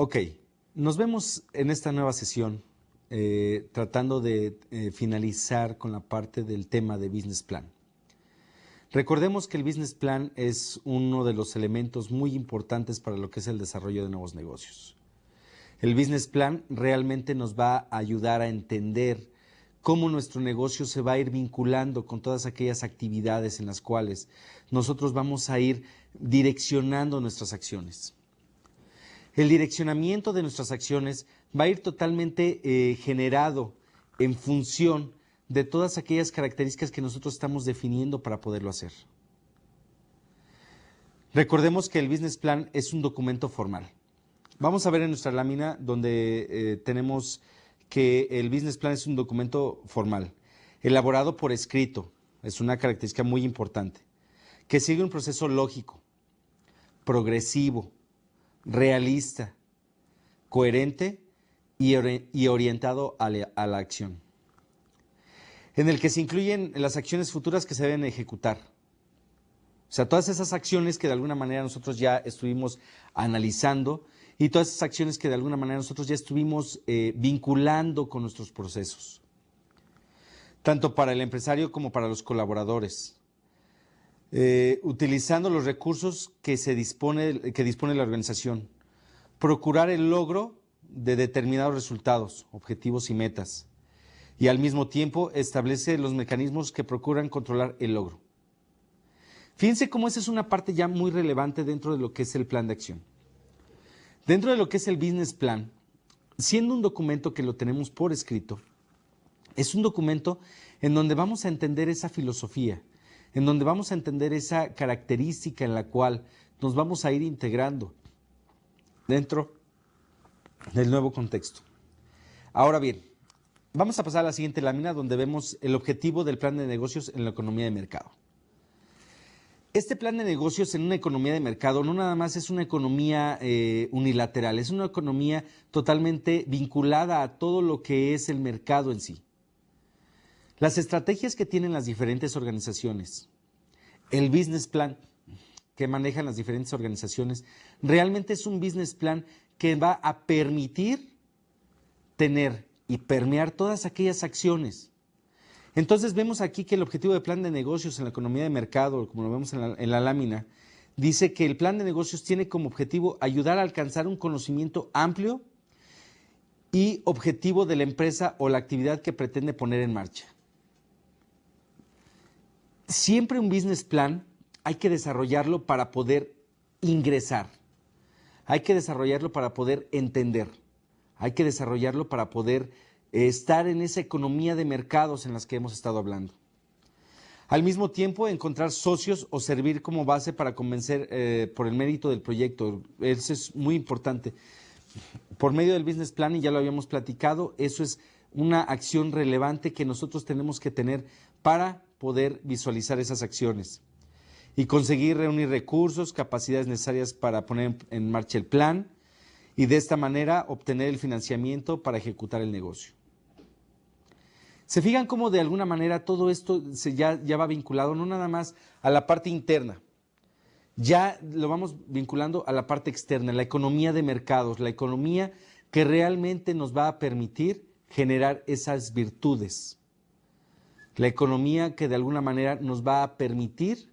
Ok, nos vemos en esta nueva sesión tratando de finalizar con la parte del tema de Business Plan. Recordemos que el Business Plan es uno de los elementos muy importantes para lo que es el desarrollo de nuevos negocios. El Business Plan realmente nos va a ayudar a entender cómo nuestro negocio se va a ir vinculando con todas aquellas actividades en las cuales nosotros vamos a ir direccionando nuestras acciones. El direccionamiento de nuestras acciones va a ir totalmente generado en función de todas aquellas características que nosotros estamos definiendo para poderlo hacer. Recordemos que el Business Plan es un documento formal. Vamos a ver en nuestra lámina donde tenemos que el Business Plan es un documento formal, elaborado por escrito, es una característica muy importante, que sigue un proceso lógico, progresivo, realista, coherente y orientado a la acción, en el que se incluyen las acciones futuras que se deben ejecutar. O sea, todas esas acciones que de alguna manera nosotros ya estuvimos analizando y todas esas acciones que de alguna manera nosotros ya estuvimos vinculando con nuestros procesos, tanto para el empresario como para los colaboradores, utilizando los recursos que dispone la organización, procurar el logro de determinados resultados, objetivos y metas, y al mismo tiempo establece los mecanismos que procuran controlar el logro. Fíjense cómo esa es una parte ya muy relevante dentro de lo que es el plan de acción. Dentro de lo que es el Business Plan, siendo un documento que lo tenemos por escrito, es un documento en donde vamos a entender esa filosofía, en donde vamos a entender esa característica en la cual nos vamos a ir integrando dentro del nuevo contexto. Ahora bien, vamos a pasar a la siguiente lámina donde vemos el objetivo del plan de negocios en la economía de mercado. Este plan de negocios en una economía de mercado no nada más es una economía unilateral, es una economía totalmente vinculada a todo lo que es el mercado en sí. Las estrategias que tienen las diferentes organizaciones, el business plan que manejan las diferentes organizaciones, realmente es un business plan que va a permitir tener y permear todas aquellas acciones. Entonces vemos aquí que el objetivo del plan de negocios en la economía de mercado, como lo vemos en la lámina, dice que el plan de negocios tiene como objetivo ayudar a alcanzar un conocimiento amplio y objetivo de la empresa o la actividad que pretende poner en marcha. Siempre un business plan hay que desarrollarlo para poder ingresar, hay que desarrollarlo para poder entender, hay que desarrollarlo para poder estar en esa economía de mercados en las que hemos estado hablando. Al mismo tiempo, encontrar socios o servir como base para convencer por el mérito del proyecto. Eso es muy importante. Por medio del business plan, y ya lo habíamos platicado, eso es una acción relevante que nosotros tenemos que tener para poder visualizar esas acciones y conseguir reunir recursos, capacidades necesarias para poner en marcha el plan y de esta manera obtener el financiamiento para ejecutar el negocio. ¿Se fijan cómo de alguna manera todo esto ya va vinculado no nada más a la parte interna? Ya lo vamos vinculando a la parte externa, la economía de mercados, la economía que realmente nos va a permitir generar esas virtudes. La economía que de alguna manera nos va a permitir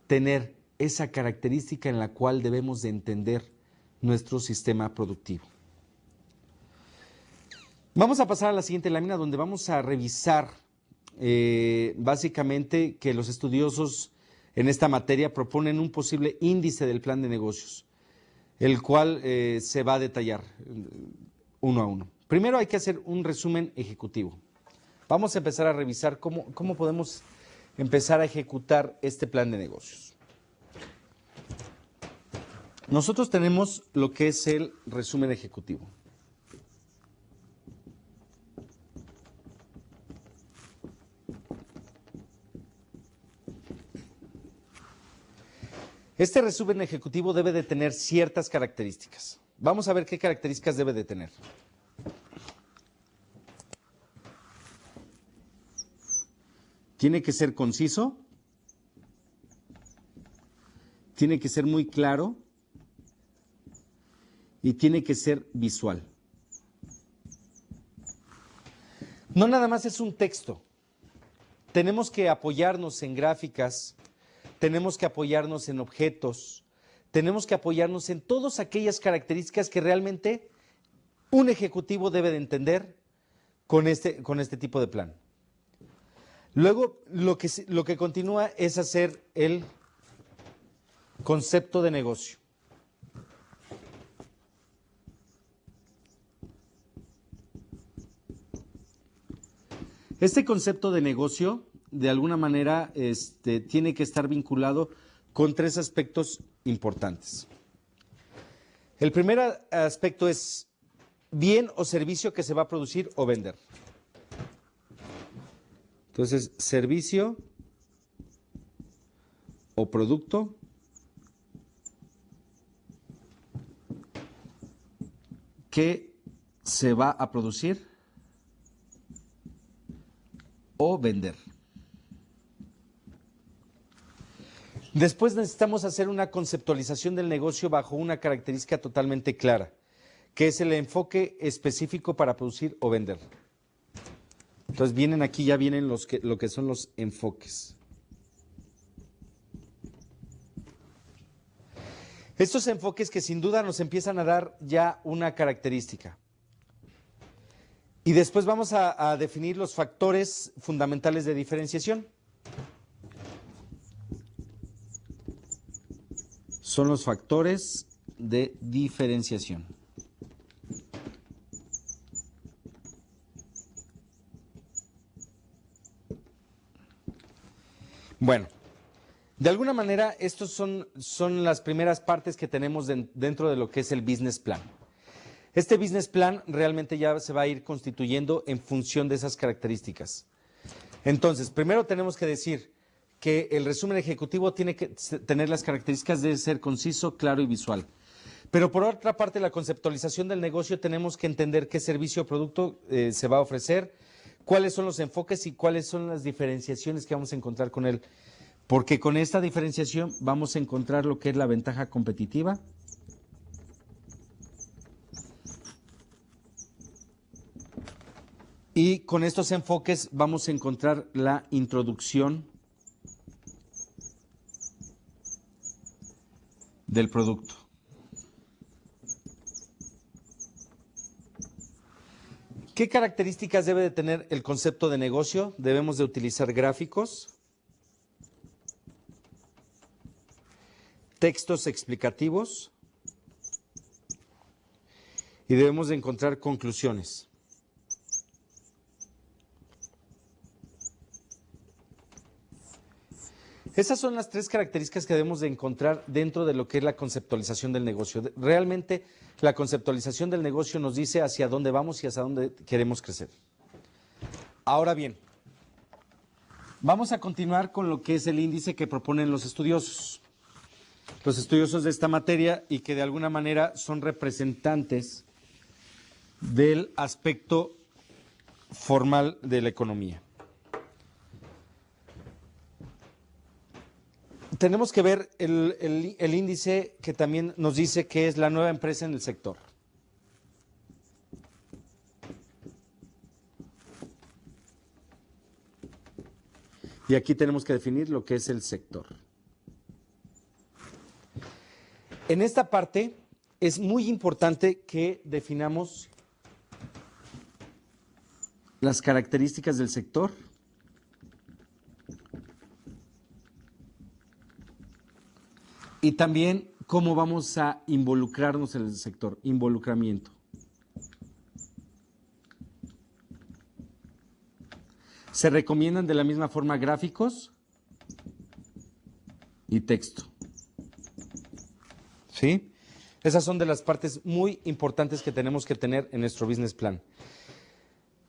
tener esa característica en la cual debemos de entender nuestro sistema productivo. Vamos a pasar a la siguiente lámina donde vamos a revisar básicamente que los estudiosos en esta materia proponen un posible índice del plan de negocios, el cual se va a detallar uno a uno. Primero hay que hacer un resumen ejecutivo. Vamos a empezar a revisar cómo podemos empezar a ejecutar este plan de negocios. Nosotros tenemos lo que es el resumen ejecutivo. Este resumen ejecutivo debe de tener ciertas características. Vamos a ver qué características debe de tener. Tiene que ser conciso, tiene que ser muy claro y tiene que ser visual. No nada más es un texto. Tenemos que apoyarnos en gráficas, tenemos que apoyarnos en objetos, tenemos que apoyarnos en todas aquellas características que realmente un ejecutivo debe de entender con este tipo de plan. Luego, lo que continúa es hacer el concepto de negocio. Este concepto de negocio, de alguna manera, tiene que estar vinculado con tres aspectos importantes. El primer aspecto es bien o servicio que se va a producir o vender. Entonces, servicio o producto que se va a producir o vender. Después necesitamos hacer una conceptualización del negocio bajo una característica totalmente clara, que es el enfoque específico para producir o vender. Entonces ya vienen lo que son los enfoques. Estos enfoques que sin duda nos empiezan a dar ya una característica. Y después vamos a definir los factores fundamentales de diferenciación. Son los factores de diferenciación. Bueno, de alguna manera estos son las primeras partes que tenemos dentro de lo que es el business plan. Este business plan realmente ya se va a ir constituyendo en función de esas características. Entonces, primero tenemos que decir que el resumen ejecutivo tiene que tener las características de ser conciso, claro y visual. Pero por otra parte, la conceptualización del negocio tenemos que entender qué servicio o producto se va a ofrecer, cuáles son los enfoques y cuáles son las diferenciaciones que vamos a encontrar con él. Porque con esta diferenciación vamos a encontrar lo que es la ventaja competitiva, y con estos enfoques vamos a encontrar la introducción del producto. ¿Qué características debe de tener el concepto de negocio? Debemos de utilizar gráficos, textos explicativos y debemos de encontrar conclusiones. Esas son las tres características que debemos de encontrar dentro de lo que es la conceptualización del negocio. Realmente la conceptualización del negocio nos dice hacia dónde vamos y hacia dónde queremos crecer. Ahora bien, vamos a continuar con lo que es el índice que proponen los estudiosos. Los estudiosos de esta materia y que de alguna manera son representantes del aspecto formal de la economía. Tenemos que ver el índice que también nos dice que es la nueva empresa en el sector. Y aquí tenemos que definir lo que es el sector. En esta parte es muy importante que definamos las características del sector y también cómo vamos a involucrarnos en el sector, involucramiento. Se recomiendan de la misma forma gráficos y texto. ¿Sí? Esas son de las partes muy importantes que tenemos que tener en nuestro business plan.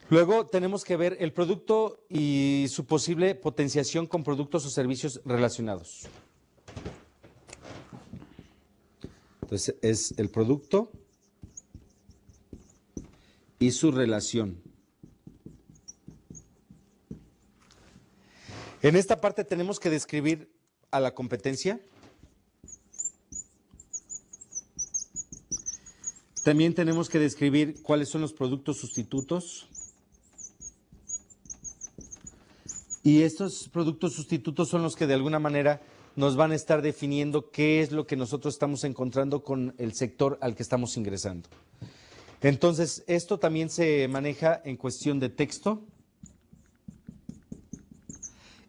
Luego tenemos que ver el producto y su posible potenciación con productos o servicios relacionados. Entonces es el producto y su relación. En esta parte tenemos que describir a la competencia. También tenemos que describir cuáles son los productos sustitutos. Y estos productos sustitutos son los que de alguna manera nos van a estar definiendo qué es lo que nosotros estamos encontrando con el sector al que estamos ingresando. Entonces, esto también se maneja en cuestión de texto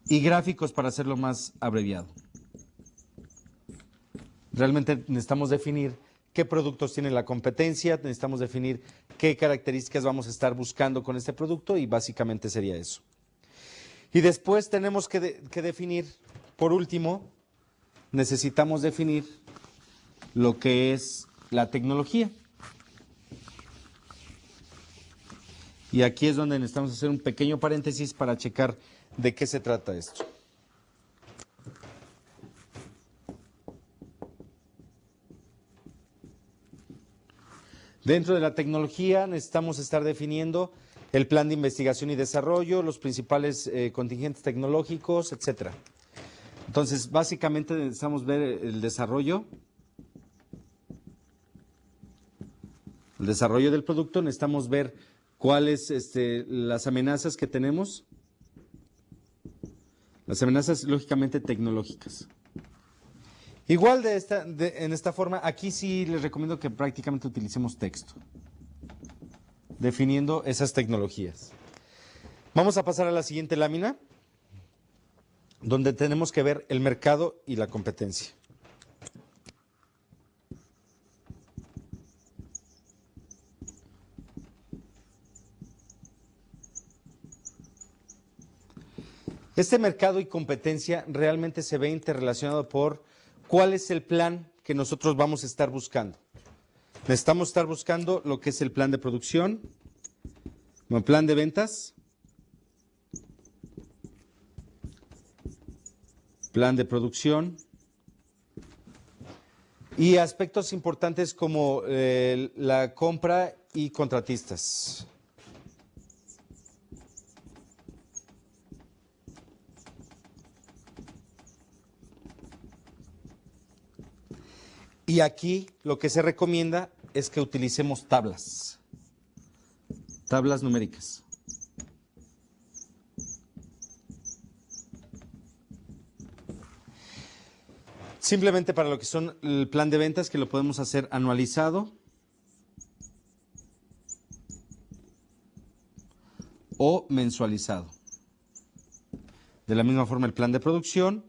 y gráficos para hacerlo más abreviado. Realmente necesitamos definir qué productos tiene la competencia, necesitamos definir qué características vamos a estar buscando con este producto y básicamente sería eso. Y después tenemos que definir, por último, necesitamos definir lo que es la tecnología. Y aquí es donde necesitamos hacer un pequeño paréntesis para checar de qué se trata esto. Dentro de la tecnología necesitamos estar definiendo el plan de investigación y desarrollo, los principales contingentes tecnológicos, etcétera. Entonces, básicamente necesitamos ver el desarrollo del producto, necesitamos ver cuáles las amenazas que tenemos, las amenazas lógicamente tecnológicas. Igual en esta forma, aquí sí les recomiendo que prácticamente utilicemos texto, definiendo esas tecnologías. Vamos a pasar a la siguiente lámina, donde tenemos que ver el mercado y la competencia. Este mercado y competencia realmente se ve interrelacionado por cuál es el plan que nosotros vamos a estar buscando. Necesitamos estar buscando lo que es el plan de producción, el plan de ventas, plan de producción y aspectos importantes como la compra y contratistas. Y aquí lo que se recomienda es que utilicemos tablas numéricas. Simplemente para lo que son el plan de ventas, que lo podemos hacer anualizado o mensualizado. De la misma forma el plan de producción.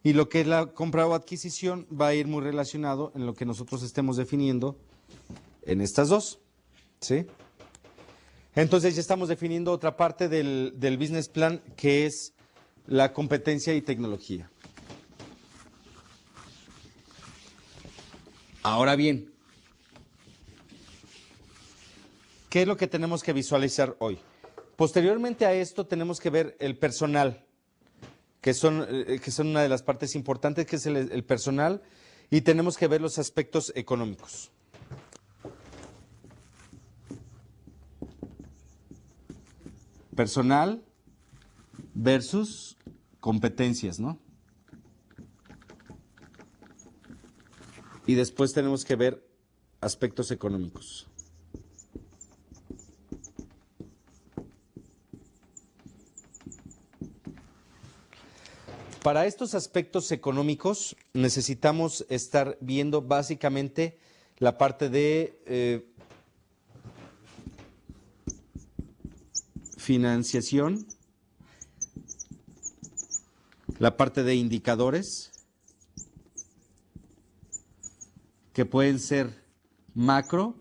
Y lo que es la compra o adquisición va a ir muy relacionado en lo que nosotros estemos definiendo en estas dos, ¿sí? Entonces ya estamos definiendo otra parte del business plan, que es la competencia y tecnología. Ahora bien, ¿qué es lo que tenemos que visualizar hoy? Posteriormente a esto tenemos que ver el personal, que son una de las partes importantes, que es el personal, y tenemos que ver los aspectos económicos. Personal versus competencias, ¿no? Y después tenemos que ver aspectos económicos. Para estos aspectos económicos necesitamos estar viendo básicamente la parte de financiación, la parte de indicadores, que pueden ser macro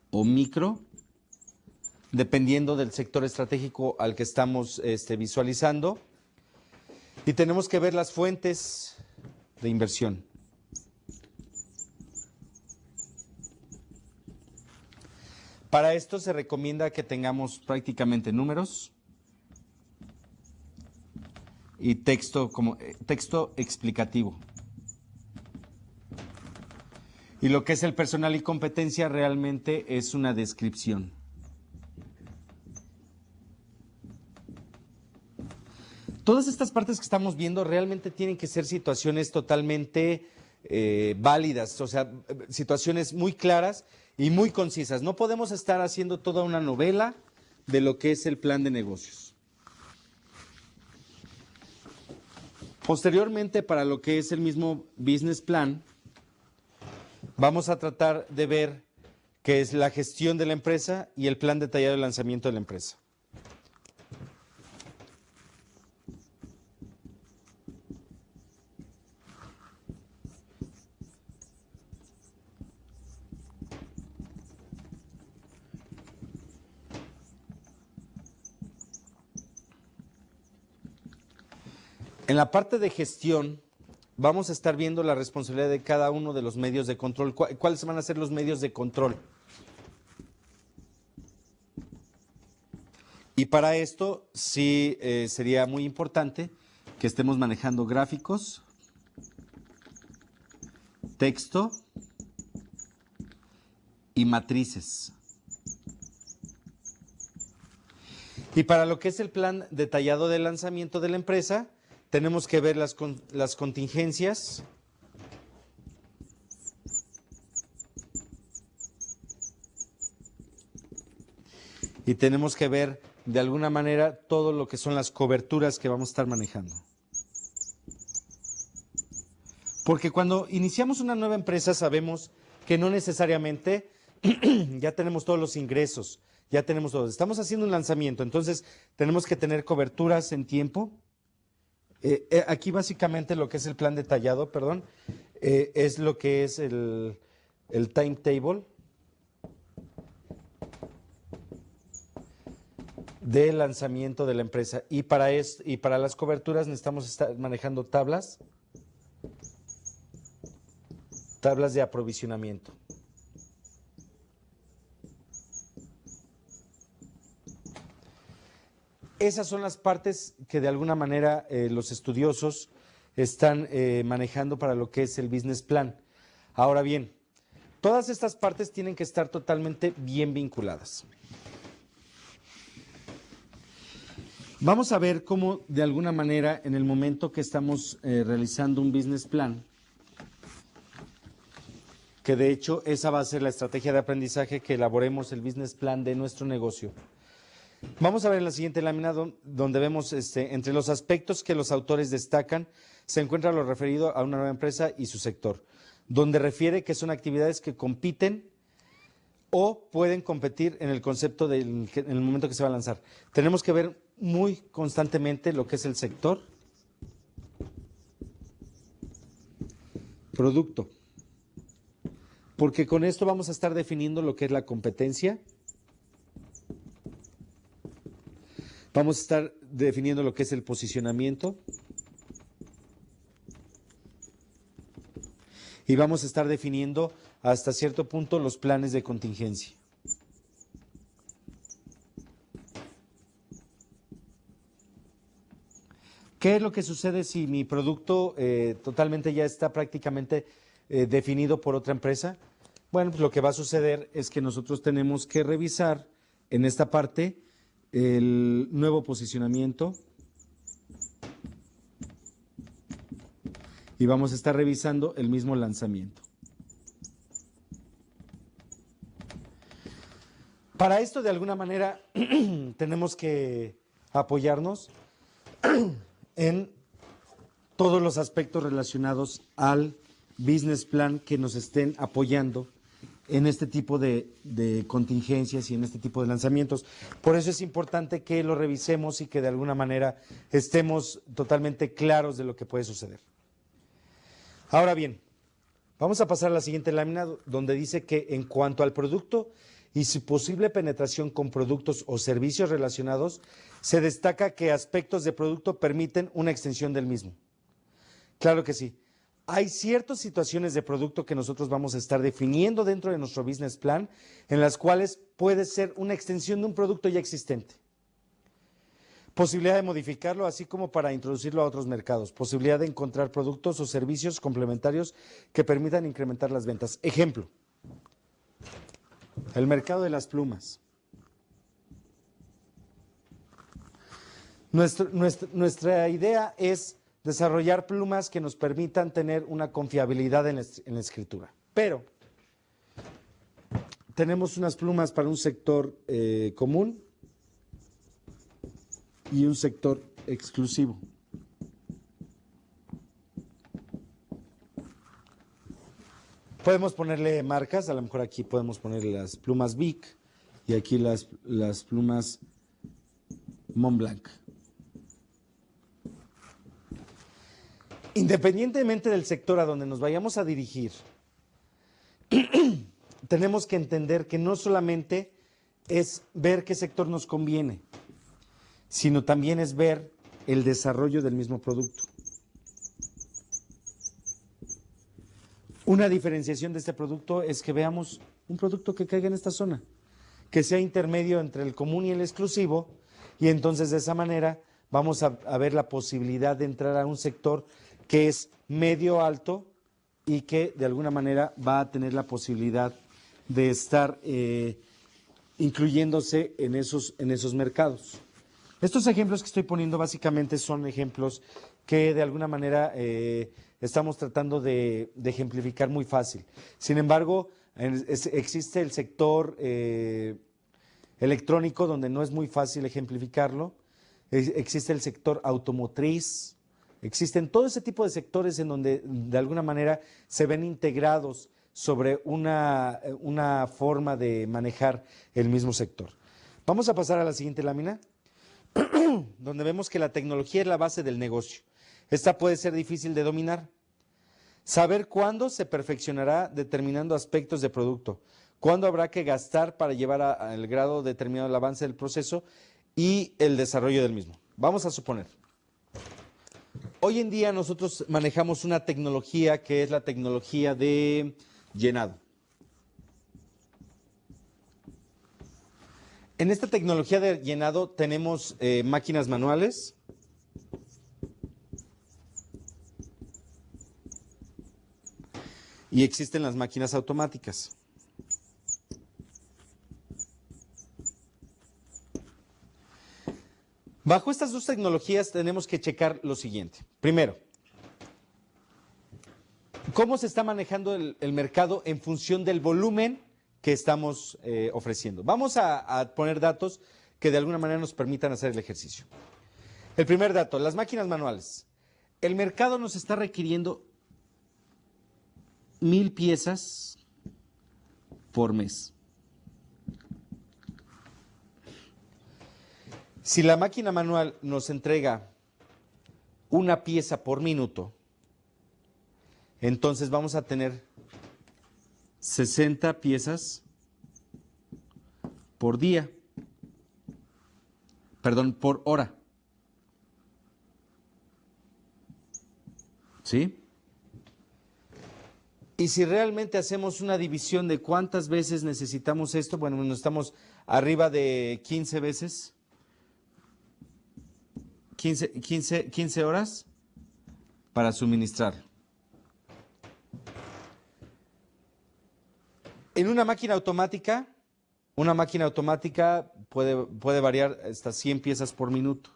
o micro, dependiendo del sector estratégico al que estamos visualizando. Y tenemos que ver las fuentes de inversión. Para esto se recomienda que tengamos prácticamente números y texto explicativo. Y lo que es el personal y competencia realmente es una descripción. Todas estas partes que estamos viendo realmente tienen que ser situaciones totalmente válidas, o sea, situaciones muy claras y muy concisas. No podemos estar haciendo toda una novela de lo que es el plan de negocios. Posteriormente, para lo que es el mismo business plan, vamos a tratar de ver qué es la gestión de la empresa y el plan detallado de lanzamiento de la empresa. En la parte de gestión, vamos a estar viendo la responsabilidad de cada uno de los medios de control. ¿Cuáles van a ser los medios de control? Y para esto sí sería muy importante que estemos manejando gráficos, texto y matrices. Y para lo que es el plan detallado de lanzamiento de la empresa, tenemos que ver las contingencias, y tenemos que ver de alguna manera todo lo que son las coberturas que vamos a estar manejando. Porque cuando iniciamos una nueva empresa sabemos que no necesariamente ya tenemos todos los ingresos, ya tenemos todo. Estamos haciendo un lanzamiento, entonces tenemos que tener coberturas en tiempo. Aquí básicamente lo que es el plan detallado, perdón, es lo que es el timetable de lanzamiento de la empresa. Y para las coberturas necesitamos estar manejando tablas de aprovisionamiento. Esas son las partes que de alguna manera los estudiosos están manejando para lo que es el business plan. Ahora bien, todas estas partes tienen que estar totalmente bien vinculadas. Vamos a ver cómo de alguna manera en el momento que estamos realizando un business plan, que de hecho esa va a ser la estrategia de aprendizaje, que elaboremos el business plan de nuestro negocio. Vamos a ver en la siguiente lámina donde vemos entre los aspectos que los autores destacan se encuentra lo referido a una nueva empresa y su sector, donde refiere que son actividades que compiten o pueden competir en el concepto en el momento que se va a lanzar. Tenemos que ver muy constantemente lo que es el sector, producto, porque con esto vamos a estar definiendo lo que es la competencia. Vamos a estar definiendo lo que es el posicionamiento y vamos a estar definiendo hasta cierto punto los planes de contingencia. ¿Qué es lo que sucede si mi producto totalmente ya está prácticamente definido por otra empresa? Bueno, pues lo que va a suceder es que nosotros tenemos que revisar en esta parte el nuevo posicionamiento y vamos a estar revisando el mismo lanzamiento. Para esto, de alguna manera, tenemos que apoyarnos en todos los aspectos relacionados al business plan que nos estén apoyando en este tipo de contingencias y en este tipo de lanzamientos. Por eso es importante que lo revisemos y que de alguna manera estemos totalmente claros de lo que puede suceder. Ahora bien, vamos a pasar a la siguiente lámina donde dice que en cuanto al producto y su posible penetración con productos o servicios relacionados, se destaca que aspectos de producto permiten una extensión del mismo. Claro que sí. Hay ciertas situaciones de producto que nosotros vamos a estar definiendo dentro de nuestro business plan, en las cuales puede ser una extensión de un producto ya existente. Posibilidad de modificarlo, así como para introducirlo a otros mercados. Posibilidad de encontrar productos o servicios complementarios que permitan incrementar las ventas. Ejemplo, el mercado de las plumas. Nuestra idea es desarrollar plumas que nos permitan tener una confiabilidad en la escritura. Pero tenemos unas plumas para un sector común y un sector exclusivo. Podemos ponerle marcas, a lo mejor aquí podemos ponerle las plumas Bic y aquí las plumas Montblanc. Independientemente del sector a donde nos vayamos a dirigir, tenemos que entender que no solamente es ver qué sector nos conviene, sino también es ver el desarrollo del mismo producto. Una diferenciación de este producto es que veamos un producto que caiga en esta zona, que sea intermedio entre el común y el exclusivo, y entonces de esa manera vamos a ver la posibilidad de entrar a un sector que es medio alto y que de alguna manera va a tener la posibilidad de estar incluyéndose en esos mercados. Estos ejemplos que estoy poniendo básicamente son ejemplos que de alguna manera estamos tratando de ejemplificar muy fácil. Sin embargo, existe el sector electrónico donde no es muy fácil ejemplificarlo. Existe el sector automotriz. Existen todo ese tipo de sectores en donde de alguna manera se ven integrados sobre una forma de manejar el mismo sector. Vamos a pasar a la siguiente lámina, donde vemos que la tecnología es la base del negocio. Esta puede ser difícil de dominar. Saber cuándo se perfeccionará determinando aspectos de producto, cuándo habrá que gastar para llevar al grado determinado el avance del proceso y el desarrollo del mismo. Vamos a suponer. Hoy en día nosotros manejamos una tecnología que es la tecnología de llenado. En esta tecnología de llenado tenemos máquinas manuales. Y existen las máquinas automáticas. Bajo estas dos tecnologías tenemos que checar lo siguiente. Primero, ¿cómo se está manejando el mercado en función del volumen que estamos ofreciendo? Vamos a poner datos que de alguna manera nos permitan hacer el ejercicio. El primer dato, las máquinas manuales. El mercado nos está requiriendo 1000 piezas por mes. Si la máquina manual nos entrega una pieza por minuto, entonces vamos a tener 60 piezas por día, perdón, por hora. ¿Sí? Y si realmente hacemos una división de cuántas veces necesitamos esto, bueno, estamos arriba de 15 veces. 15 horas para suministrar. En una máquina automática puede variar hasta 100 piezas por minuto.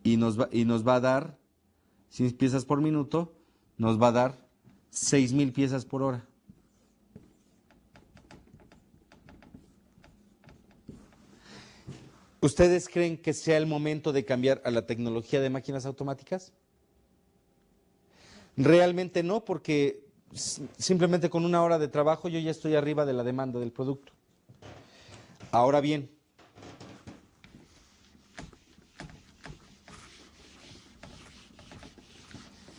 Y nos va a dar 100 piezas por minuto, nos va a dar 6000 piezas por hora. ¿Ustedes creen que sea el momento de cambiar a la tecnología de máquinas automáticas? Realmente no, porque simplemente con una hora de trabajo yo ya estoy arriba de la demanda del producto. Ahora bien,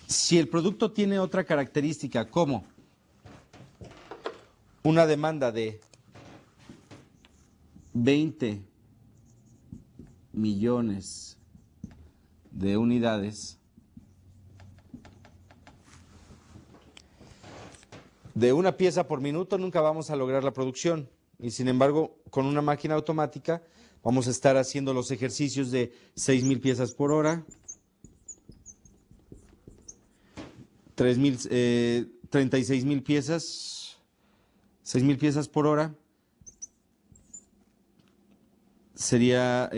si el producto tiene otra característica como una demanda de 20 millones de unidades, de una pieza por minuto nunca vamos a lograr la producción. Y sin embargo, con una máquina automática vamos a estar haciendo los ejercicios de 6000 piezas por hora, 36,000 piezas, 6000 piezas por hora, sería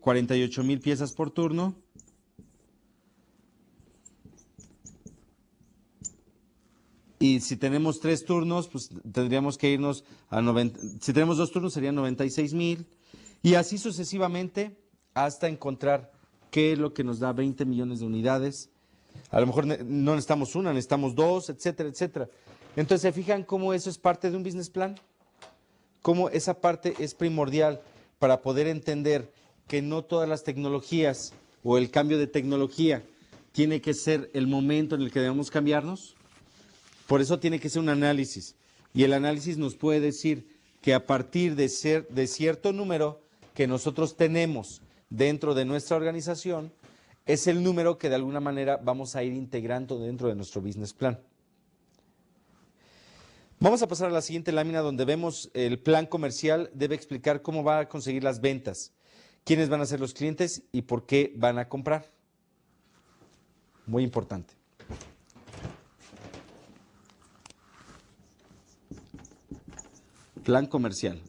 48,000 piezas por turno. Y si tenemos 3 turnos, pues tendríamos que irnos a 90. Si tenemos 2 turnos, serían 96,000. Y así sucesivamente hasta encontrar qué es lo que nos da 20 millones de unidades. A lo mejor no necesitamos una, necesitamos 2, etcétera, etcétera. Entonces, ¿se fijan cómo eso es parte de un business plan? Cómo esa parte es primordial para poder entender que no todas las tecnologías o el cambio de tecnología tiene que ser el momento en el que debemos cambiarnos. Por eso tiene que ser un análisis. Y el análisis nos puede decir que a partir de cierto número que nosotros tenemos dentro de nuestra organización, es el número que de alguna manera vamos a ir integrando dentro de nuestro business plan. Vamos a pasar a la siguiente lámina donde vemos el plan comercial debe explicar cómo va a conseguir las ventas, quiénes van a ser los clientes y por qué van a comprar. Muy importante. Plan comercial.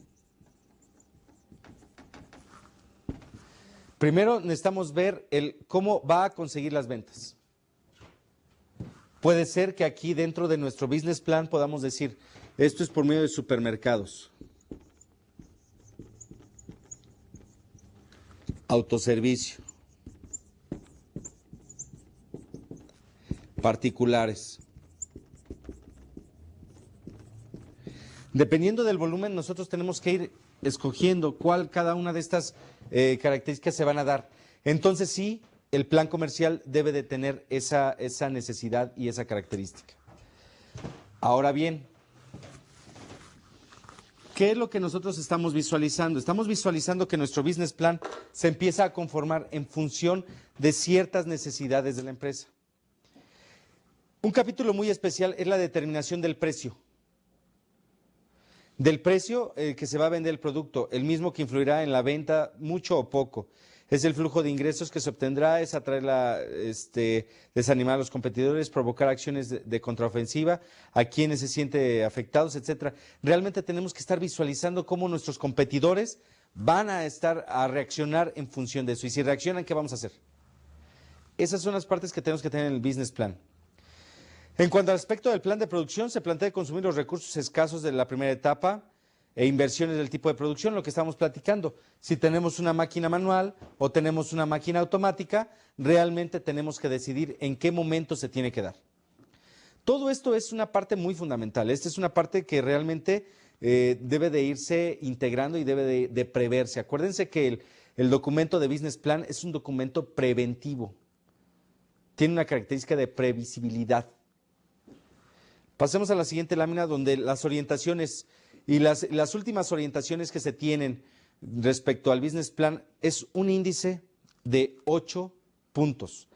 Primero necesitamos ver cómo va a conseguir las ventas. Puede ser que aquí dentro de nuestro business plan podamos decir, esto es por medio de supermercados, autoservicio, particulares. Dependiendo del volumen, nosotros tenemos que ir escogiendo cuál cada una de estas características se van a dar. Entonces sí, el plan comercial debe de tener esa necesidad y esa característica. Ahora bien, ¿qué es lo que nosotros estamos visualizando? Estamos visualizando que nuestro business plan se empieza a conformar en función de ciertas necesidades de la empresa. Un capítulo muy especial es la determinación del precio. Del precio que se va a vender el producto, el mismo que influirá en la venta mucho o poco. Es el flujo de ingresos que se obtendrá, es desanimar a los competidores, provocar acciones de contraofensiva, a quienes se sienten afectados, etcétera. Realmente tenemos que estar visualizando cómo nuestros competidores van a reaccionar en función de eso. Y si reaccionan, ¿qué vamos a hacer? Esas son las partes que tenemos que tener en el business plan. En cuanto al aspecto del plan de producción, se plantea consumir los recursos escasos de la primera etapa e inversiones del tipo de producción, lo que estamos platicando. Si tenemos una máquina manual o tenemos una máquina automática, realmente tenemos que decidir en qué momento se tiene que dar. Todo esto es una parte muy fundamental. Esta es una parte que realmente debe de irse integrando y debe de preverse. Acuérdense que el documento de business plan es un documento preventivo. Tiene una característica de previsibilidad. Pasemos a la siguiente lámina donde las orientaciones y las últimas orientaciones que se tienen respecto al business plan es un índice de 8 puntos.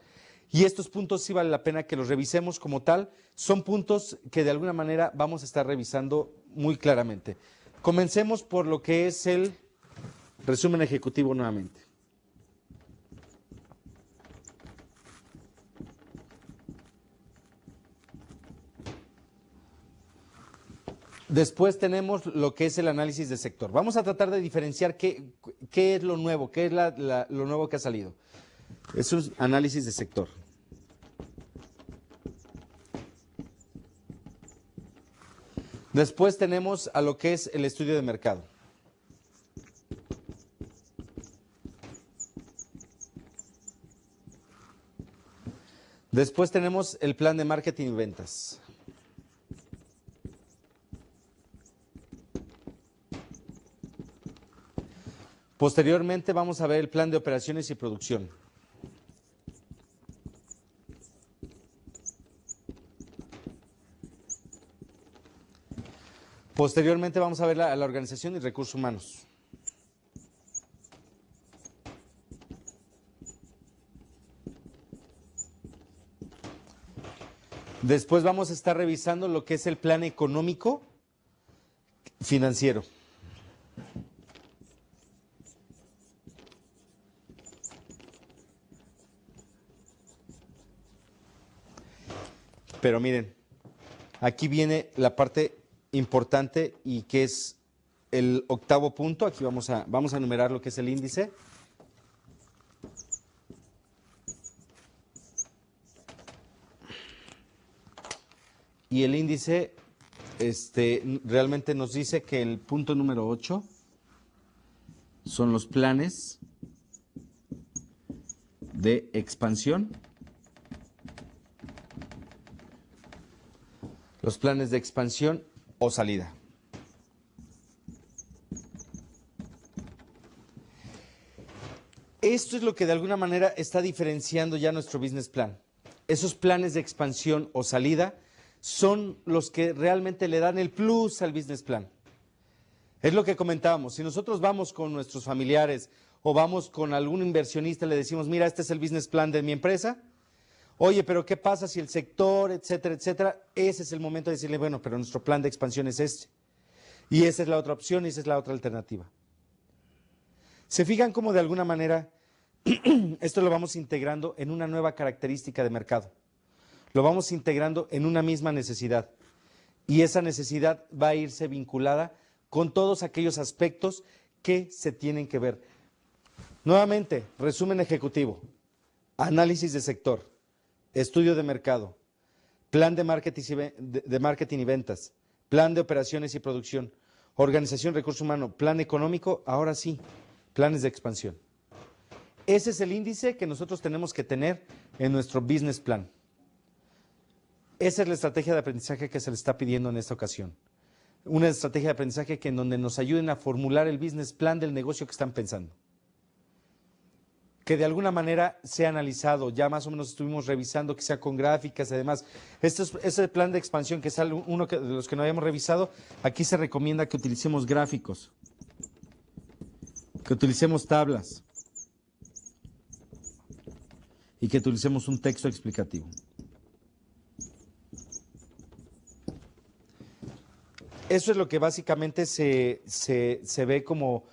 Y estos puntos sí vale la pena que los revisemos como tal. Son puntos que de alguna manera vamos a estar revisando muy claramente. Comencemos por lo que es el resumen ejecutivo nuevamente. Después tenemos lo que es el análisis de sector. Vamos a tratar de diferenciar qué es lo nuevo, qué es lo nuevo que ha salido. Es un análisis de sector. Después tenemos a lo que es el estudio de mercado. Después tenemos el plan de marketing y ventas. Posteriormente vamos a ver el plan de operaciones y producción. Posteriormente vamos a ver la organización y recursos humanos. Después vamos a estar revisando lo que es el plan económico financiero. Pero miren, aquí viene la parte importante y que es el octavo punto. Aquí vamos a enumerar lo que es el índice. Y el índice realmente nos dice que el punto número 8 son los planes de expansión. Los planes de expansión o salida. Esto es lo que de alguna manera está diferenciando ya nuestro business plan. Esos planes de expansión o salida son los que realmente le dan el plus al business plan. Es lo que comentábamos. Si nosotros vamos con nuestros familiares o vamos con algún inversionista y le decimos, mira, este es el business plan de mi empresa. Oye, pero ¿qué pasa si el sector, etcétera, etcétera? Ese es el momento de decirle, bueno, pero nuestro plan de expansión es este. Y esa es la otra opción y esa es la otra alternativa. ¿Se fijan cómo de alguna manera esto lo vamos integrando en una nueva característica de mercado? Lo vamos integrando en una misma necesidad. Y esa necesidad va a irse vinculada con todos aquellos aspectos que se tienen que ver. Nuevamente, resumen ejecutivo, análisis de sector, estudio de mercado, plan de marketing y ventas, plan de operaciones y producción, organización, recurso humano, plan económico, ahora sí, planes de expansión. Ese es el índice que nosotros tenemos que tener en nuestro business plan. Esa es la estrategia de aprendizaje que se le está pidiendo en esta ocasión. Una estrategia de aprendizaje que en donde nos ayuden a formular el business plan del negocio que están pensando. Que de alguna manera sea analizado, ya más o menos estuvimos revisando que sea con gráficas y demás. Este plan de expansión, que es uno de los que no habíamos revisado, aquí se recomienda que utilicemos gráficos, que utilicemos tablas y que utilicemos un texto explicativo. Eso es lo que básicamente se ve como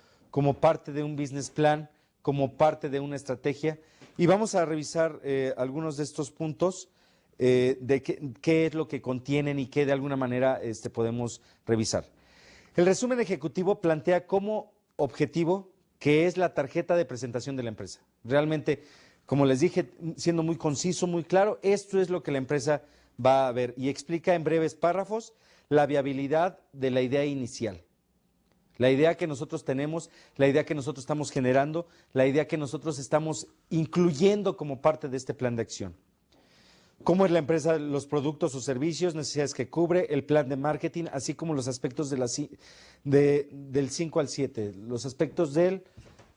parte de un business plan, como parte de una estrategia. Y vamos a revisar algunos de estos puntos de qué es lo que contienen y qué de alguna manera podemos revisar. El resumen ejecutivo plantea como objetivo que es la tarjeta de presentación de la empresa. Realmente, como les dije, siendo muy conciso, muy claro, esto es lo que la empresa va a ver y explica en breves párrafos la viabilidad de la idea inicial. La idea que nosotros tenemos, la idea que nosotros estamos generando, la idea que nosotros estamos incluyendo como parte de este plan de acción. Cómo es la empresa, los productos o servicios, necesidades que cubre, el plan de marketing, así como los aspectos del 5 al 7, los aspectos del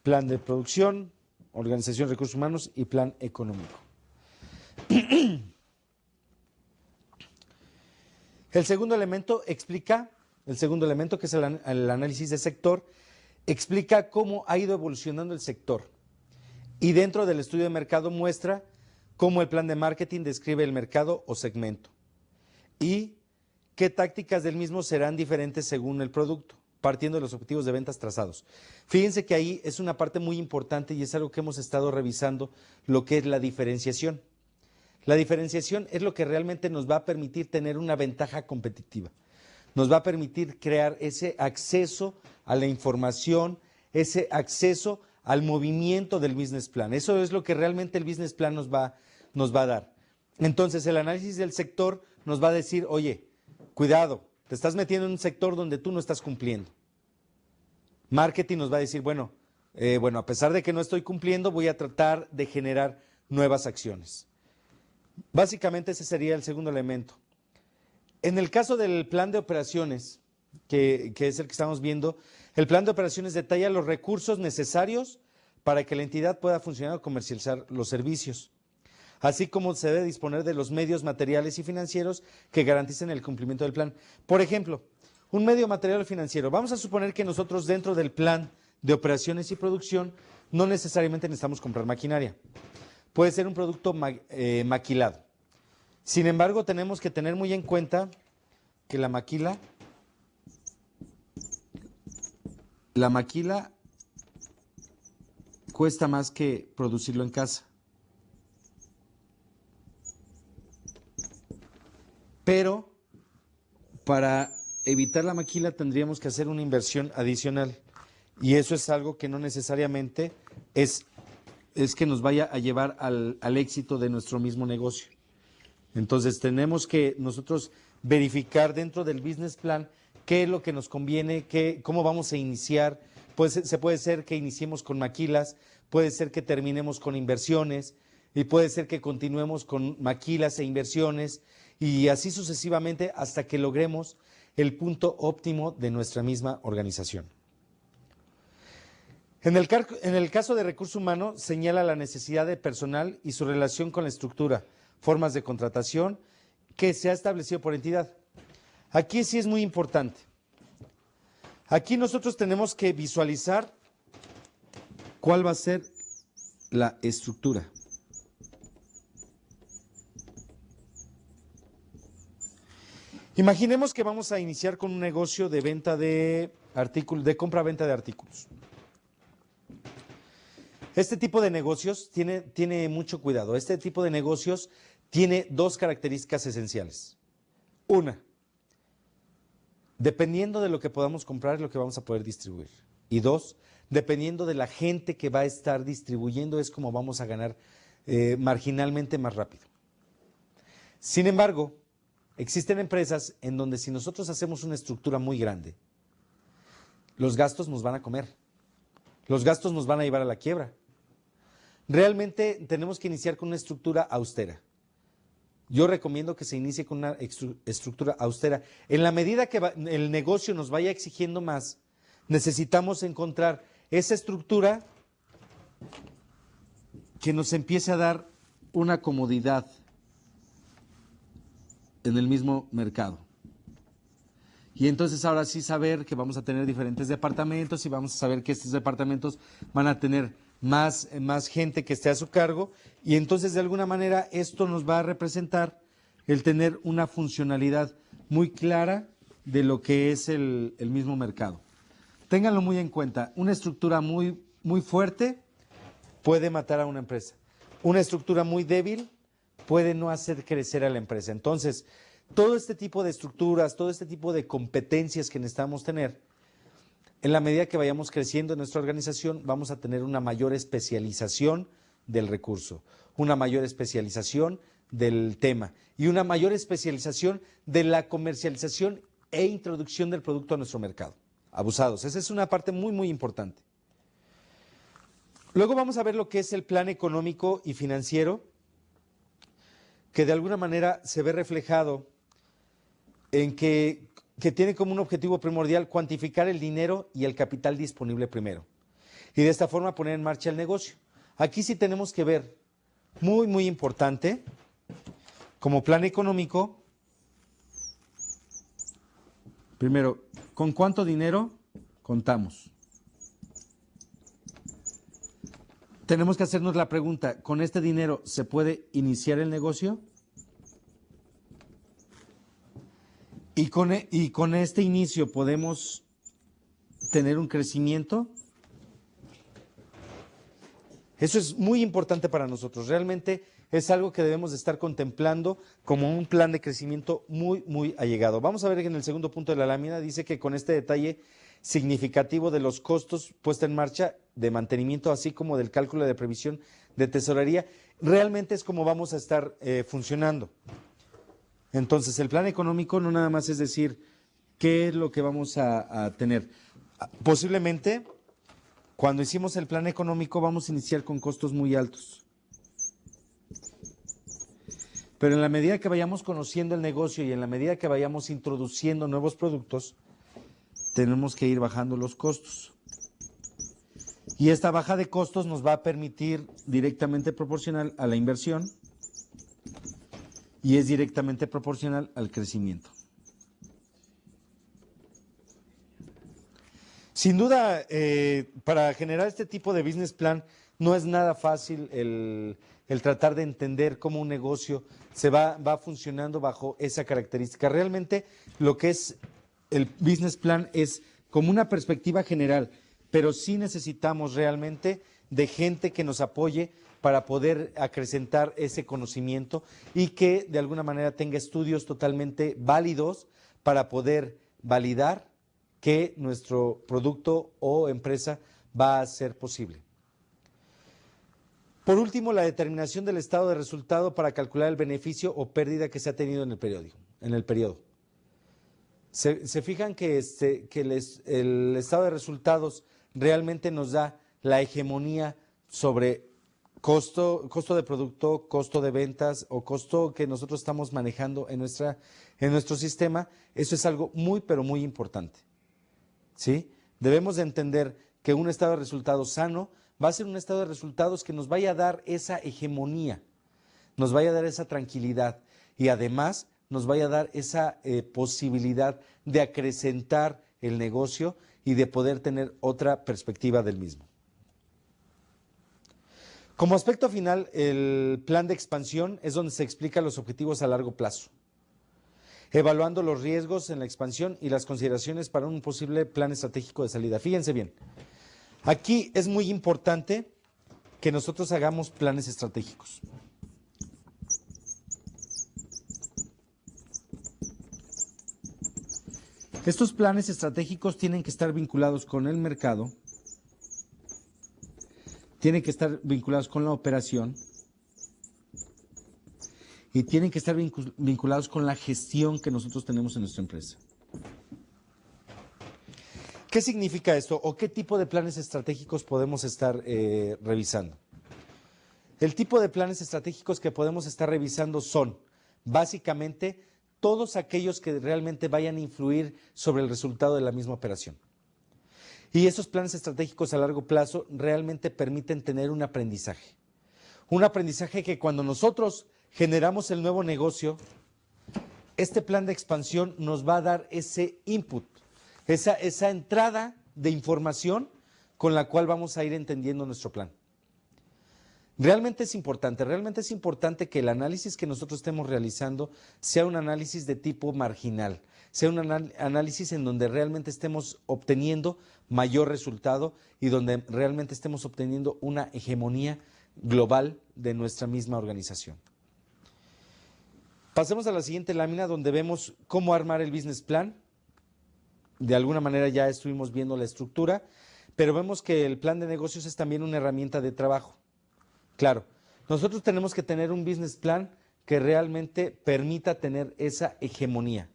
plan de producción, organización de recursos humanos y plan económico. El segundo elemento explica, que es el análisis de sector, explica cómo ha ido evolucionando el sector. Y dentro del estudio de mercado muestra cómo el plan de marketing describe el mercado o segmento. Y qué tácticas del mismo serán diferentes según el producto, partiendo de los objetivos de ventas trazados. Fíjense que ahí es una parte muy importante y es algo que hemos estado revisando, lo que es la diferenciación. La diferenciación es lo que realmente nos va a permitir tener una ventaja competitiva. Nos va a permitir crear ese acceso a la información, ese acceso al movimiento del business plan. Eso es lo que realmente el business plan nos va a dar. Entonces, el análisis del sector nos va a decir, oye, cuidado, te estás metiendo en un sector donde tú no estás cumpliendo. Marketing nos va a decir, bueno, a pesar de que no estoy cumpliendo, voy a tratar de generar nuevas acciones. Básicamente ese sería el segundo elemento. En el caso del plan de operaciones, que es el que estamos viendo, el plan de operaciones detalla los recursos necesarios para que la entidad pueda funcionar o comercializar los servicios, así como se debe disponer de los medios materiales y financieros que garanticen el cumplimiento del plan. Por ejemplo, un medio material financiero. Vamos a suponer que nosotros dentro del plan de operaciones y producción no necesariamente necesitamos comprar maquinaria. Puede ser un producto maquilado. Sin embargo, tenemos que tener muy en cuenta que la maquila cuesta más que producirlo en casa. Pero para evitar la maquila tendríamos que hacer una inversión adicional. Y eso es algo que no necesariamente es que nos vaya a llevar al éxito de nuestro mismo negocio. Entonces tenemos que nosotros verificar dentro del business plan qué es lo que nos conviene, cómo vamos a iniciar. Pues se puede ser que iniciemos con maquilas, puede ser que terminemos con inversiones y puede ser que continuemos con maquilas e inversiones y así sucesivamente hasta que logremos el punto óptimo de nuestra misma organización. En el caso de recurso humano, señala la necesidad de personal y su relación con la estructura, formas de contratación que se ha establecido por entidad. Aquí sí es muy importante. Aquí nosotros tenemos que visualizar cuál va a ser la estructura. Imaginemos que vamos a iniciar con un negocio de venta de artículos, de compra-venta de artículos. Este tipo de negocios tiene mucho cuidado. Este tipo de negocios tiene dos características esenciales. Una, dependiendo de lo que podamos comprar es lo que vamos a poder distribuir. Y dos, dependiendo de la gente que va a estar distribuyendo es como vamos a ganar marginalmente más rápido. Sin embargo, existen empresas en donde si nosotros hacemos una estructura muy grande, los gastos nos van a comer. Los gastos nos van a llevar a la quiebra. Realmente tenemos que iniciar con una estructura austera. Yo recomiendo que se inicie con una estructura austera. En la medida que el negocio nos vaya exigiendo más, necesitamos encontrar esa estructura que nos empiece a dar una comodidad en el mismo mercado. Y entonces ahora sí saber que vamos a tener diferentes departamentos y vamos a saber que estos departamentos van a tener más gente que esté a su cargo y entonces de alguna manera esto nos va a representar el tener una funcionalidad muy clara de lo que es el mismo mercado. Ténganlo muy en cuenta, una estructura muy fuerte puede matar a una empresa. Una estructura muy débil puede no hacer crecer a la empresa. Entonces, todo este tipo de estructuras, todo este tipo de competencias que necesitamos tener, en la medida que vayamos creciendo en nuestra organización, vamos a tener una mayor especialización del recurso, una mayor especialización del tema y una mayor especialización de la comercialización e introducción del producto a nuestro mercado. Abusados. Esa es una parte muy importante. Luego vamos a ver lo que es el plan económico y financiero, que de alguna manera se ve reflejado en que tiene como un objetivo primordial cuantificar el dinero y el capital disponible primero. Y de esta forma poner en marcha el negocio. Aquí sí tenemos que ver, muy importante, como plan económico, primero, ¿con cuánto dinero contamos? Tenemos que hacernos la pregunta, ¿con este dinero se puede iniciar el negocio? Y con este inicio podemos tener un crecimiento. Eso es muy importante para nosotros. Realmente es algo que debemos de estar contemplando como un plan de crecimiento muy allegado. Vamos a ver que en el segundo punto de la lámina dice que con este detalle significativo de los costos puesta en marcha de mantenimiento, así como del cálculo de previsión de tesorería, realmente es como vamos a estar funcionando. Entonces, el plan económico no nada más es decir qué es lo que vamos a tener. Posiblemente, cuando hicimos el plan económico, vamos a iniciar con costos muy altos. Pero en la medida que vayamos conociendo el negocio y en la medida que vayamos introduciendo nuevos productos, tenemos que ir bajando los costos. Y esta baja de costos nos va a permitir directamente proporcional a la inversión y es directamente proporcional al crecimiento. Sin duda, para generar este tipo de business plan no es nada fácil el tratar de entender cómo un negocio se va funcionando bajo esa característica. Realmente lo que es el business plan es como una perspectiva general, pero sí necesitamos realmente de gente que nos apoye para poder acrecentar ese conocimiento y que de alguna manera tenga estudios totalmente válidos para poder validar que nuestro producto o empresa va a ser posible. Por último, la determinación del estado de resultado para calcular el beneficio o pérdida que se ha tenido en el periodo. Se fijan que, el estado de resultados realmente nos da la hegemonía sobre costo de producto, costo de ventas o costo que nosotros estamos manejando en nuestro sistema. Eso es algo muy, pero muy importante, ¿sí? Debemos de entender que un estado de resultados sano va a ser un estado de resultados que nos vaya a dar esa hegemonía, nos vaya a dar esa tranquilidad y además nos vaya a dar esa posibilidad de acrecentar el negocio y de poder tener otra perspectiva del mismo. Como aspecto final, el plan de expansión es donde se explican los objetivos a largo plazo, evaluando los riesgos en la expansión y las consideraciones para un posible plan estratégico de salida. Fíjense bien, aquí es muy importante que nosotros hagamos planes estratégicos. Estos planes estratégicos tienen que estar vinculados con el mercado, tienen que estar vinculados con la operación y tienen que estar vinculados con la gestión que nosotros tenemos en nuestra empresa. ¿Qué significa esto o qué tipo de planes estratégicos podemos estar revisando? El tipo de planes estratégicos que podemos estar revisando son básicamente todos aquellos que realmente vayan a influir sobre el resultado de la misma operación. Y esos planes estratégicos a largo plazo realmente permiten tener un aprendizaje. Un aprendizaje que cuando nosotros generamos el nuevo negocio, este plan de expansión nos va a dar ese input, esa entrada de información con la cual vamos a ir entendiendo nuestro plan. Realmente es importante que el análisis que nosotros estemos realizando sea un análisis de tipo marginal, sea un análisis en donde realmente estemos obteniendo mayor resultado y donde realmente estemos obteniendo una hegemonía global de nuestra misma organización. Pasemos a la siguiente lámina donde vemos cómo armar el business plan. De alguna manera ya estuvimos viendo la estructura, pero vemos que el plan de negocios es también una herramienta de trabajo. Claro, nosotros tenemos que tener un business plan que realmente permita tener esa hegemonía,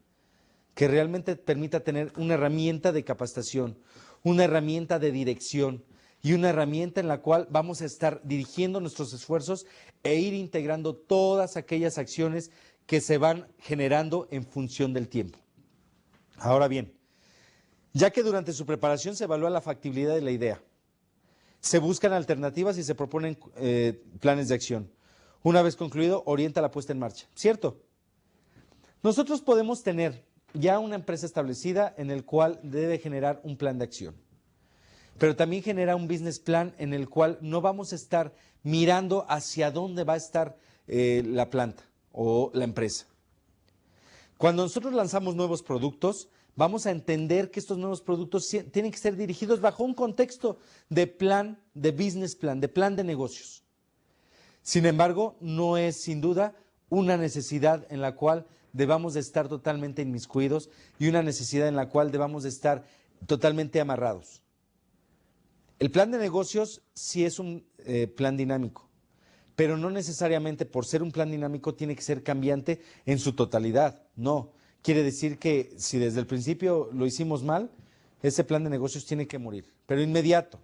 que realmente permita tener una herramienta de capacitación, una herramienta de dirección y una herramienta en la cual vamos a estar dirigiendo nuestros esfuerzos e ir integrando todas aquellas acciones que se van generando en función del tiempo. Ahora bien, ya que durante su preparación se evalúa la factibilidad de la idea, se buscan alternativas y se proponen planes de acción. Una vez concluido, orienta la puesta en marcha. ¿Cierto? Nosotros podemos tener ya una empresa establecida en el cual debe generar un plan de acción. Pero también genera un business plan en el cual no vamos a estar mirando hacia dónde va a estar la planta o la empresa. Cuando nosotros lanzamos nuevos productos, vamos a entender que estos nuevos productos tienen que ser dirigidos bajo un contexto de plan, de business plan, de plan de negocios. Sin embargo, no es sin duda una necesidad en la cual debamos de estar totalmente inmiscuidos y una necesidad en la cual debamos de estar totalmente amarrados. El plan de negocios sí es un plan dinámico, pero no necesariamente por ser un plan dinámico tiene que ser cambiante en su totalidad, no. Quiere decir que si desde el principio lo hicimos mal, ese plan de negocios tiene que morir, pero inmediato.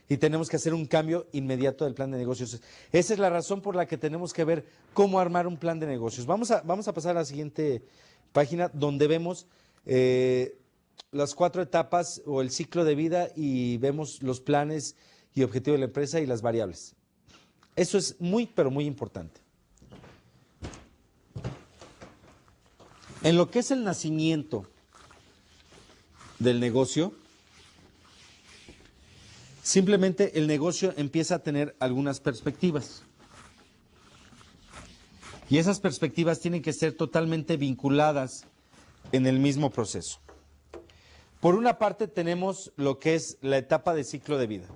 Y tenemos que hacer un cambio inmediato del plan de negocios. Esa es la razón por la que tenemos que ver cómo armar un plan de negocios. Vamos a pasar a la siguiente página donde vemos las 4 etapas o el ciclo de vida y vemos los planes y objetivos de la empresa y las variables. Eso es muy, pero muy importante. En lo que es el nacimiento del negocio, simplemente el negocio empieza a tener algunas perspectivas. Y esas perspectivas tienen que ser totalmente vinculadas en el mismo proceso. Por una parte tenemos lo que es la etapa de ciclo de vida.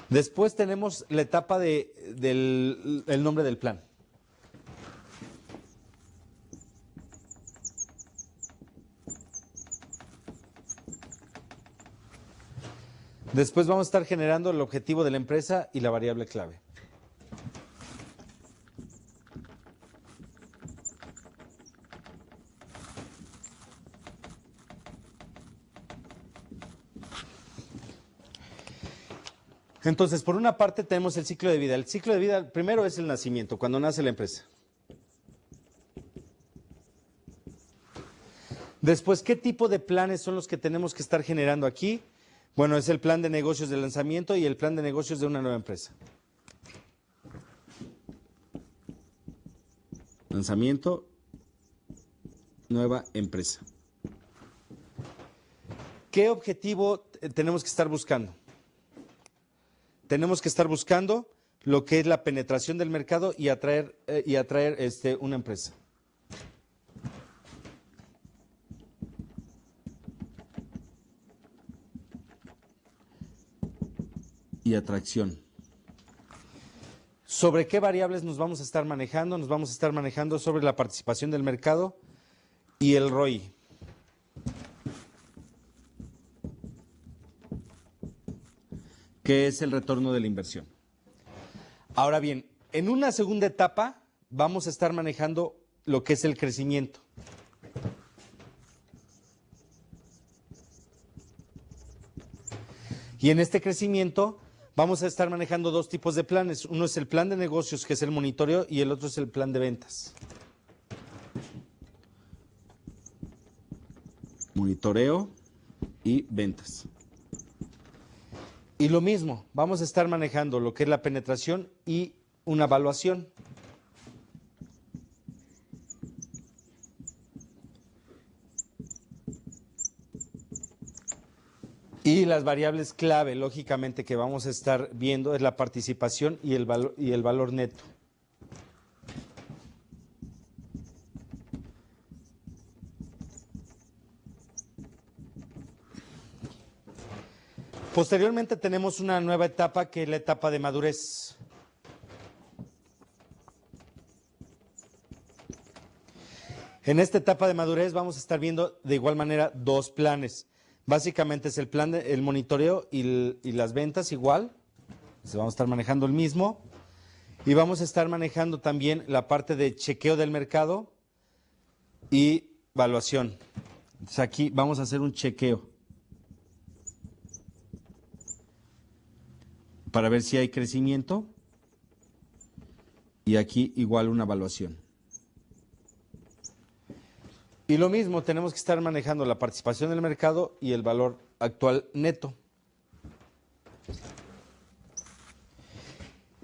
Después tenemos la etapa de el nombre del plan. Después vamos a estar generando el objetivo de la empresa y la variable clave. Entonces, por una parte tenemos el ciclo de vida. El ciclo de vida primero es el nacimiento, cuando nace la empresa. Después, ¿qué tipo de planes son los que tenemos que estar generando aquí? Bueno, es el plan de negocios de lanzamiento y el plan de negocios de una nueva empresa. Lanzamiento, nueva empresa. ¿Qué objetivo tenemos que estar buscando? Tenemos que estar buscando lo que es la penetración del mercado y atraer una empresa. Y atracción. ¿Sobre qué variables nos vamos a estar manejando? Nos vamos a estar manejando sobre la participación del mercado y el ROI. Que es el retorno de la inversión. Ahora bien, en una segunda etapa vamos a estar manejando lo que es el crecimiento. Y en este crecimiento vamos a estar manejando dos tipos de planes. Uno es el plan de negocios, que es el monitoreo, y el otro es el plan de ventas. Monitoreo y ventas. Y lo mismo, vamos a estar manejando lo que es la penetración y una evaluación. Y las variables clave, lógicamente, que vamos a estar viendo es la participación y el valor neto. Posteriormente tenemos una nueva etapa que es la etapa de madurez. En esta etapa de madurez vamos a estar viendo de igual manera dos planes. Básicamente es el plan el monitoreo y las ventas igual. Entonces vamos a estar manejando el mismo. Y vamos a estar manejando también la parte de chequeo del mercado y evaluación. Entonces aquí vamos a hacer un chequeo para ver si hay crecimiento. Y aquí igual una evaluación. Y lo mismo, tenemos que estar manejando la participación del mercado y el valor actual neto.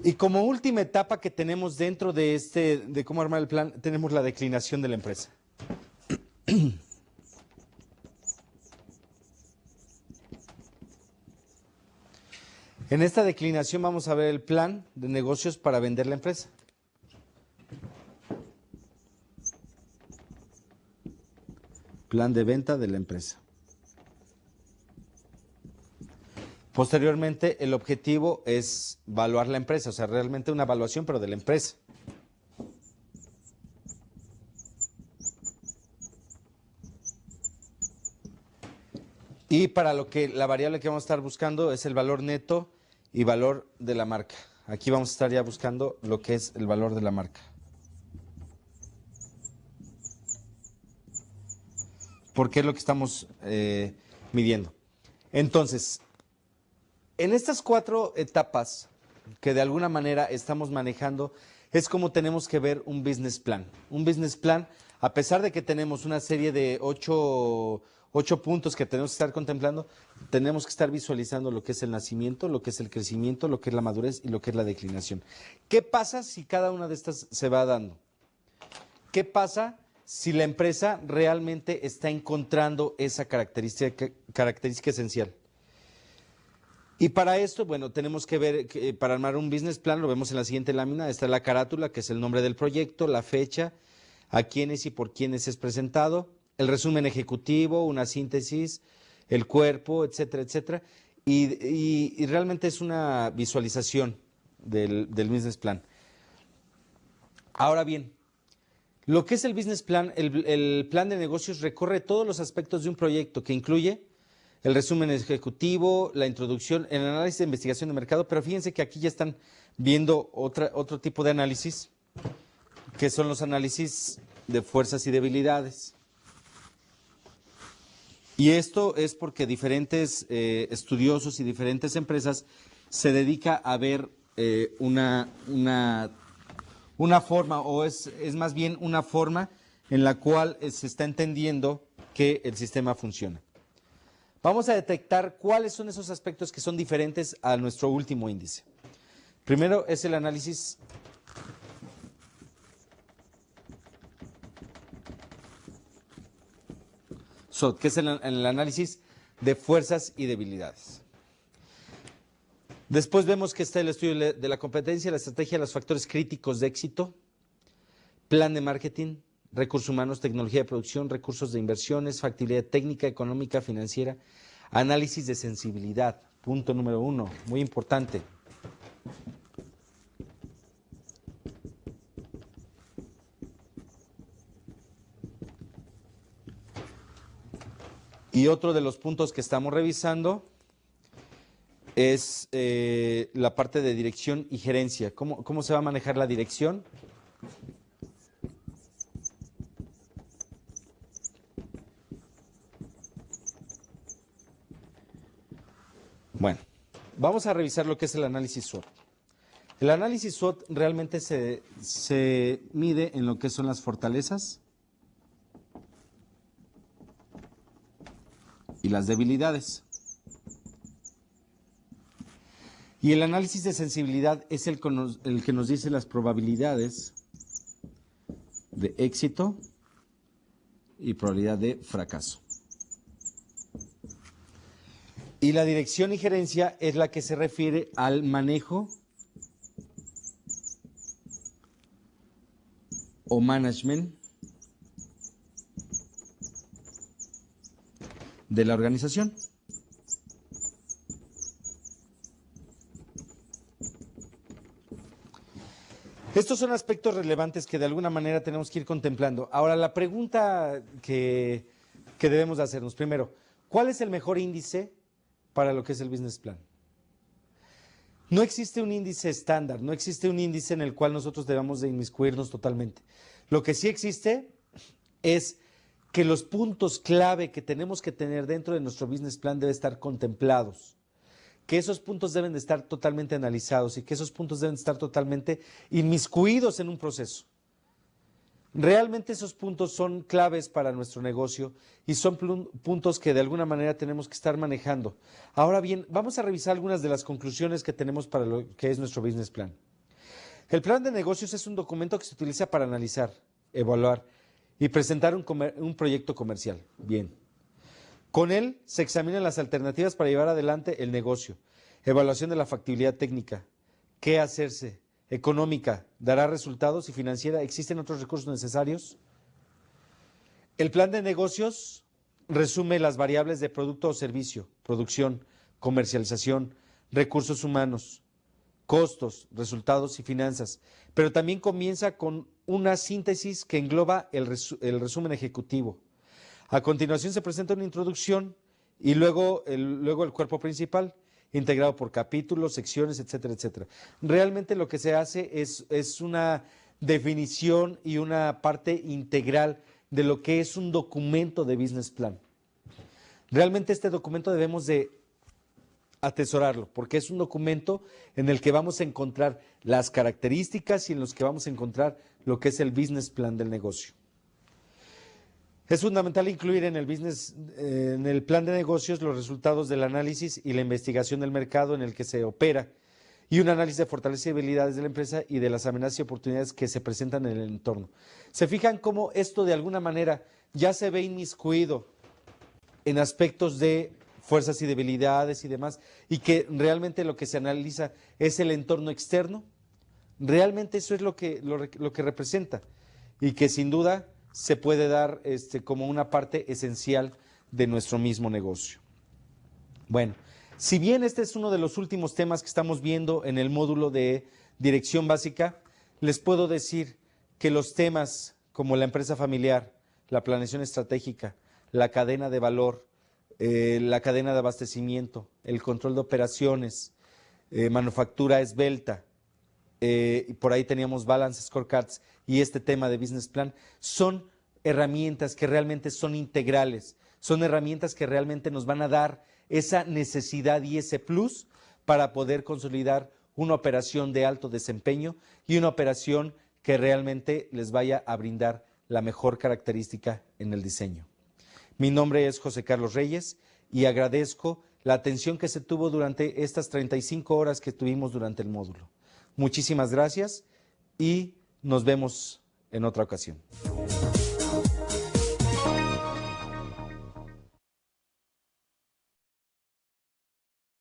Y como última etapa que tenemos dentro de cómo armar el plan, tenemos la declinación de la empresa. En esta declinación vamos a ver el plan de negocios para vender la empresa. Plan de venta de la empresa. Posteriormente, el objetivo es evaluar la empresa, o sea, realmente una evaluación, pero de la empresa. Y para lo que la variable que vamos a estar buscando es el valor neto y valor de la marca. Aquí vamos a estar ya buscando lo que es el valor de la marca. Porque es lo que estamos midiendo. Entonces, en estas 4 etapas que de alguna manera estamos manejando, es como tenemos que ver un business plan. Un business plan, a pesar de que tenemos una serie de 8 puntos que tenemos que estar contemplando, tenemos que estar visualizando lo que es el nacimiento, lo que es el crecimiento, lo que es la madurez y lo que es la declinación. ¿Qué pasa si cada una de estas se va dando? ¿Qué pasa si la empresa realmente está encontrando esa característica esencial? Y para esto, bueno, tenemos que ver, para armar un business plan, lo vemos en la siguiente lámina, está la carátula, que es el nombre del proyecto, la fecha, a quiénes y por quiénes es presentado, el resumen ejecutivo, una síntesis, el cuerpo, etcétera, etcétera. Y realmente es una visualización del business plan. Ahora bien, lo que es el business plan, el plan de negocios recorre todos los aspectos de un proyecto que incluye el resumen ejecutivo, la introducción, el análisis de investigación de mercado, pero fíjense que aquí ya están viendo otro tipo de análisis, que son los análisis de fuerzas y debilidades. Y esto es porque diferentes estudiosos y diferentes empresas se dedican a ver una forma, o es más bien una forma en la cual se está entendiendo que el sistema funciona. Vamos a detectar cuáles son esos aspectos que son diferentes a nuestro último índice. Primero es el análisis SWOT, que es el análisis de fuerzas y debilidades. Después vemos que está el estudio de la competencia, la estrategia, los factores críticos de éxito, plan de marketing, recursos humanos, tecnología de producción, recursos de inversiones, factibilidad técnica, económica, financiera, análisis de sensibilidad, punto número 1, muy importante. Y otro de los puntos que estamos revisando es la parte de dirección y gerencia. ¿Cómo se va a manejar la dirección? Bueno, vamos a revisar lo que es el análisis SWOT. El análisis SWOT realmente se mide en lo que son las fortalezas y las debilidades. Y el análisis de sensibilidad es el que nos dice las probabilidades de éxito y probabilidad de fracaso. Y la dirección y gerencia es la que se refiere al manejo o management de la organización. Estos son aspectos relevantes que de alguna manera tenemos que ir contemplando. Ahora, la pregunta que debemos de hacernos, primero, ¿cuál es el mejor índice para lo que es el business plan? No existe un índice estándar, no existe un índice en el cual nosotros debamos de inmiscuirnos totalmente. Lo que sí existe es que los puntos clave que tenemos que tener dentro de nuestro business plan deben estar contemplados, que esos puntos deben de estar totalmente analizados y que esos puntos deben de estar totalmente inmiscuidos en un proceso. Realmente esos puntos son claves para nuestro negocio y son puntos que de alguna manera tenemos que estar manejando. Ahora bien, vamos a revisar algunas de las conclusiones que tenemos para lo que es nuestro business plan. El plan de negocios es un documento que se utiliza para analizar, evaluar y presentar un proyecto comercial. Bien. Con él se examinan las alternativas para llevar adelante el negocio, evaluación de la factibilidad técnica, qué hacerse, económica, dará resultados y financiera, ¿existen otros recursos necesarios? El plan de negocios resume las variables de producto o servicio, producción, comercialización, recursos humanos, costos, resultados y finanzas, pero también comienza con una síntesis que engloba el resumen ejecutivo. A continuación se presenta una introducción y luego el cuerpo principal, integrado por capítulos, secciones, etcétera, etcétera. Realmente lo que se hace es una definición y una parte integral de lo que es un documento de business plan. Realmente este documento debemos de atesorarlo, porque es un documento en el que vamos a encontrar las características y en los que vamos a encontrar lo que es el business plan del negocio. Es fundamental incluir en el plan de negocios los resultados del análisis y la investigación del mercado en el que se opera y un análisis de fortalezas y debilidades de la empresa y de las amenazas y oportunidades que se presentan en el entorno. ¿Se fijan cómo esto de alguna manera ya se ve inmiscuido en aspectos de fuerzas y debilidades y demás, y que realmente lo que se analiza es el entorno externo? Realmente eso es lo que representa y que sin duda se puede dar como una parte esencial de nuestro mismo negocio. Bueno, Si bien este es uno de los últimos temas que estamos viendo en el módulo de dirección básica, les puedo decir que los temas como la empresa familiar, la planeación estratégica, la cadena de valor, la cadena de abastecimiento, el control de operaciones, manufactura esbelta, y por ahí teníamos balance scorecards y este tema de business plan, son herramientas que realmente son integrales, son herramientas que realmente nos van a dar esa necesidad y ese plus para poder consolidar una operación de alto desempeño y una operación que realmente les vaya a brindar la mejor característica en el diseño. Mi nombre es José Carlos Reyes y agradezco la atención que se tuvo durante estas 35 horas que tuvimos durante el módulo. Muchísimas gracias y nos vemos en otra ocasión.